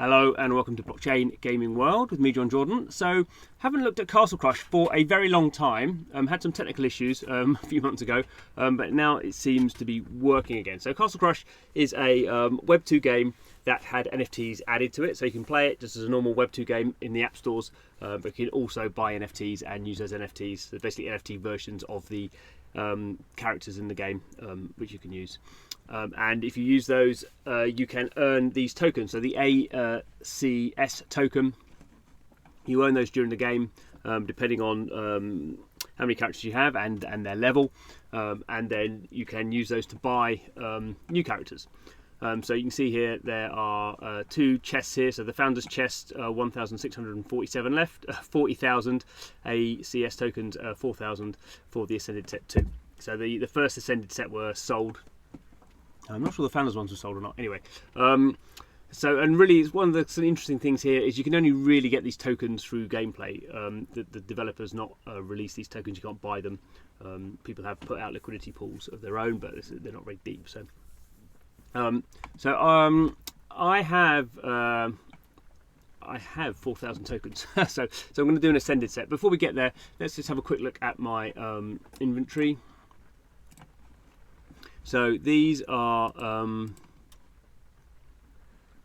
Hello and welcome to Blockchain Gaming World with me, John Jordan. So, haven't looked at Castle Crush for a very long time. Had some technical issues a few months ago, but now it seems to be working again. So, Castle Crush is a Web 2 game that had NFTs added to it, so you can play it just as a normal Web 2 game in the app stores, but you can also buy NFTs and use those NFTs. So basically NFT versions of the characters in the game, which you can use. And if you use those, you can earn these tokens. So the ACS token, you earn those during the game, depending on how many characters you have and their level. And then you can use those to buy new characters. So you can see here there are two chests here. So the Founder's Chest, 1,647 left, 40,000 ACS tokens, 4,000 for the Ascended set 2. So the first Ascended set were sold. I'm not sure the Founders ones were sold or not. Anyway, and really, it's one of the interesting things here is you can only really get these tokens through gameplay. The developers not release these tokens; you can't buy them. People have put out liquidity pools of their own, but they're not very deep. So I have 4,000 tokens. so I'm going to do an Ascended set. Before we get there, let's just have a quick look at my inventory. So these are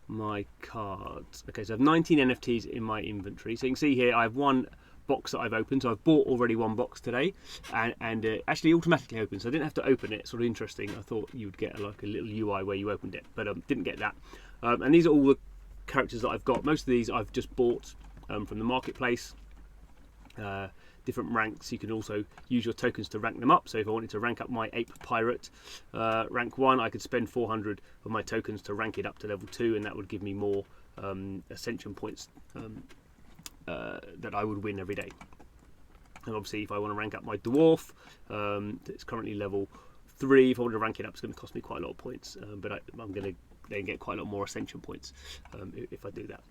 my cards. Okay, so I have 19 NFTs in my inventory. So you can see here I have one box that I've opened. So I've bought already one box today, and it actually automatically opened. So I didn't have to open it. It's sort of interesting. I thought you would get like a little UI where you opened it, but didn't get that. And these are all the characters that I've got. Most of these I've just bought from the marketplace. Different ranks. You can also use your tokens to rank them up. So if I wanted to rank up my Ape Pirate rank 1, I could spend 400 of my tokens to rank it up to level 2, and that would give me more Ascension points that I would win every day. And obviously if I want to rank up my Dwarf, it's currently level 3, if I want to rank it up, it's going to cost me quite a lot of points, but I'm going to then get quite a lot more Ascension points if I do that.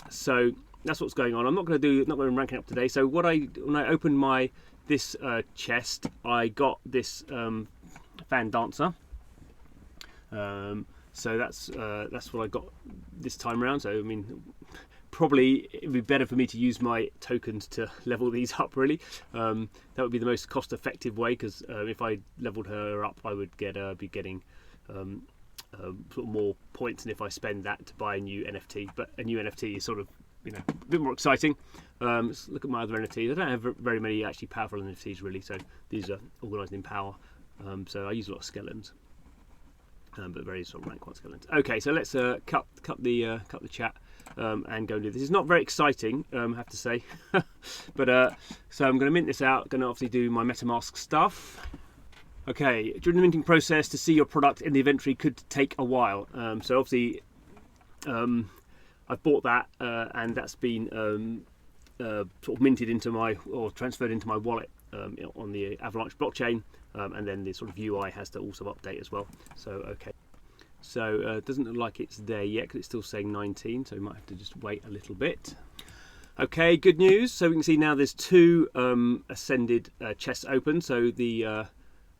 So that's what's going on. I'm not going to rank it up today. So when I opened this chest, I got this Fan Dancer. So that's what I got this time around. So I mean, probably it would be better for me to use my tokens to level these up. Really, that would be the most cost-effective way, because if I leveled her up, I would be getting sort of more points than if I spend that to buy a new NFT. But a new NFT is sort of, a bit more exciting. Let's look at my other NFTs. I don't have very many actually powerful NFTs really, so these are organised in power. So I use a lot of skeletons, but very sort of rank 1 skeletons. Okay, so let's cut the chat and go and do this. It's not very exciting, I have to say, but so I'm going to mint this out. Going to obviously do my MetaMask stuff. Okay, during the minting process, to see your product in the inventory could take a while. So obviously, I've bought that, and that's been sort of minted into or transferred into my wallet on the Avalanche blockchain, and then the sort of UI has to also update as well. So okay, so it doesn't look like it's there yet because it's still saying 19, so we might have to just wait a little bit. Okay, good news. So we can see now there's two Ascended chests open. So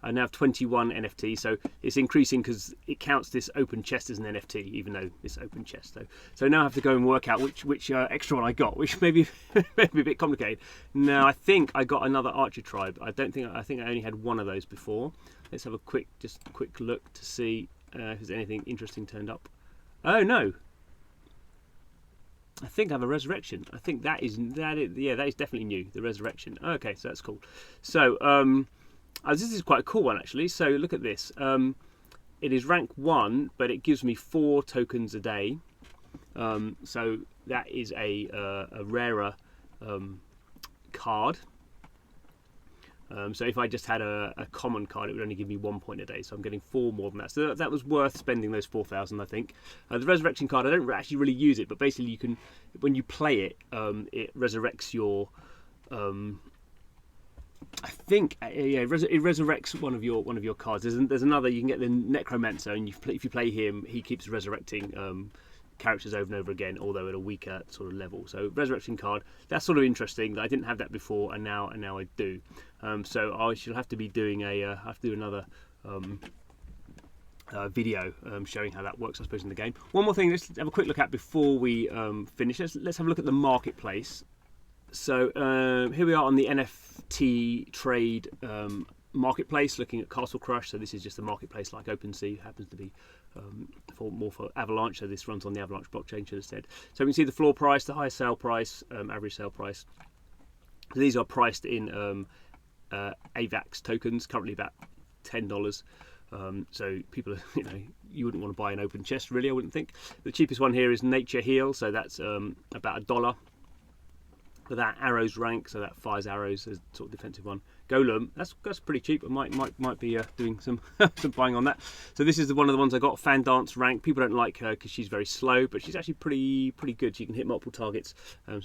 I now have 21 NFTs, so it's increasing because it counts this open chest as an NFT, even though it's open chest. So now I have to go and work out which extra one I got, which may be a bit complicated. Now I think I got another Archer Tribe. I think I only had one of those before. Let's have a quick look to see if there's anything interesting turned up. Oh no! I think I have a Resurrection. I think that is definitely new. The Resurrection. Okay, so that's cool. So this is quite a cool one actually. So look at this. It is rank 1, but it gives me 4 tokens a day. So that is a rarer card. So if I just had a common card, it would only give me 1 point a day. So I'm getting 4 more than that. So that was worth spending those 4,000, I think. The Resurrection card, I don't actually really use it, but basically you can, when you play it, it resurrects your. I think it resurrects one of your cards. There's another, you can get the Necromancer, and if you play him, he keeps resurrecting characters over and over again, although at a weaker sort of level. So Resurrection card, that's sort of interesting. I didn't have that before, and now I do. So I shall have to be doing another video showing how that works, I suppose, in the game. One more thing, let's have a quick look at before we finish. Let's have a look at the marketplace. So here we are on the NFT trade marketplace, looking at Castle Crush. So this is just a marketplace like OpenSea, happens to be more for Avalanche. So this runs on the Avalanche blockchain, should have said. So we can see the floor price, the highest sale price, average sale price. So these are priced in AVAX tokens, currently about $10. So people, you wouldn't want to buy an open chest, really, I wouldn't think. The cheapest one here is Nature Heal, so that's about $1. For that, Arrows Rank, so that fires arrows, is sort of defensive one. Golem, that's pretty cheap. I might be doing some some buying on that. So this is one of the ones I got. Fan Dance Rank. People don't like her because she's very slow, but she's actually pretty good. She can hit multiple targets, and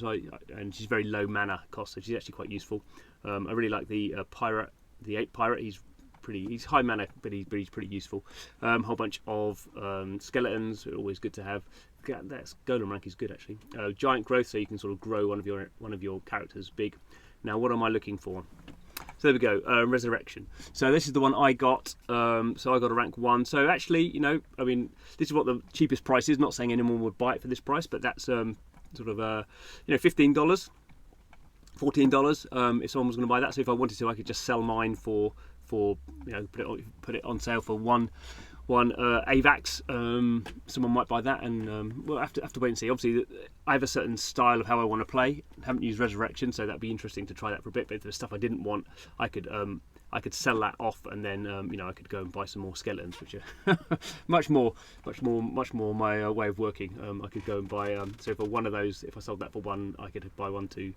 she's very low mana cost, so she's actually quite useful. I really like the Pirate, the Ape Pirate. He's high mana, but he's pretty useful. Whole bunch of skeletons, always good to have. That's Golem Rank is good, actually. Giant Growth, so you can sort of grow one of your characters big. Now, what am I looking for? So there we go, Resurrection. So this is the one I got. So I got a rank 1. So actually, this is what the cheapest price is. Not saying anyone would buy it for this price, but that's sort of $15, $14. If someone was going to buy that, so if I wanted to, I could just sell mine for put it on sale for one AVAX. Someone might buy that, and we'll have to wait and see. Obviously, I have a certain style of how I want to play. I haven't used Resurrection, so that'd be interesting to try that for a bit. But if there's stuff I didn't want, I could sell that off, and then I could go and buy some more skeletons, which are much more my way of working. I could go and buy so for one of those, if I sold that for one, I could buy one to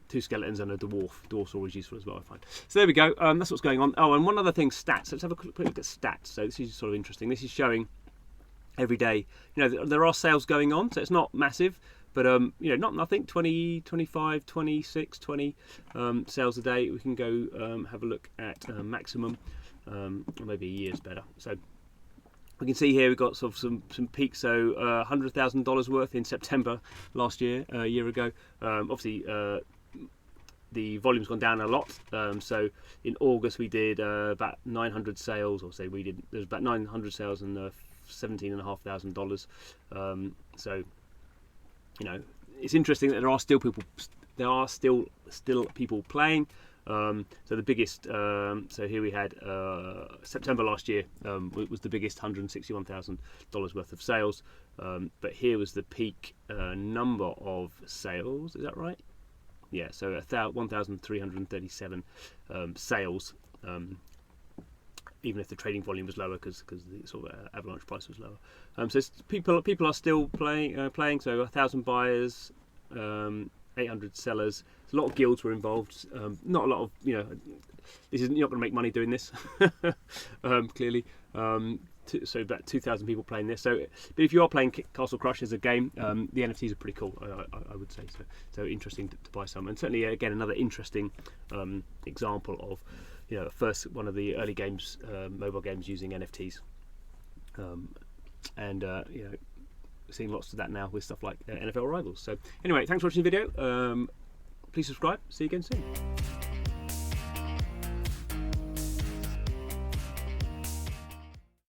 2 skeletons and a dwarf. Dwarf's always useful as well, I find. So there we go. That's what's going on. Oh, and one other thing, stats. Let's have a quick look at stats. So this is sort of interesting. This is showing every day. There are sales going on, so it's not massive, but not nothing. 20, 25, 26, 20 sales a day. We can go have a look at maximum, or maybe a year's better. So we can see here we've got sort of some peaks. So $100,000 worth in September last year, a year ago. Obviously. The volume's gone down a lot. So in August we did about 900 sales, or say there's about 900 sales and $17,500. So it's interesting that there are still people playing. So the biggest, so here we had September last year was the biggest, $161,000 worth of sales. But here was the peak number of sales. Is that right? Yeah, so 1,337 sales, even if the trading volume was lower because the sort of Avalanche price was lower. So people are still playing. So 1,000 buyers, 800 sellers. A lot of guilds were involved. Not a lot of this is, you're not going to make money doing this, clearly. So about 2,000 people playing this. So, but if you are playing Castle Crush as a game, the NFTs are pretty cool. I would say so. So interesting to buy some, and certainly again another interesting example of first one of the early games, mobile games using NFTs, and seeing lots of that now with stuff like NFL Rivals. So anyway, thanks for watching the video. Please subscribe. See you again soon.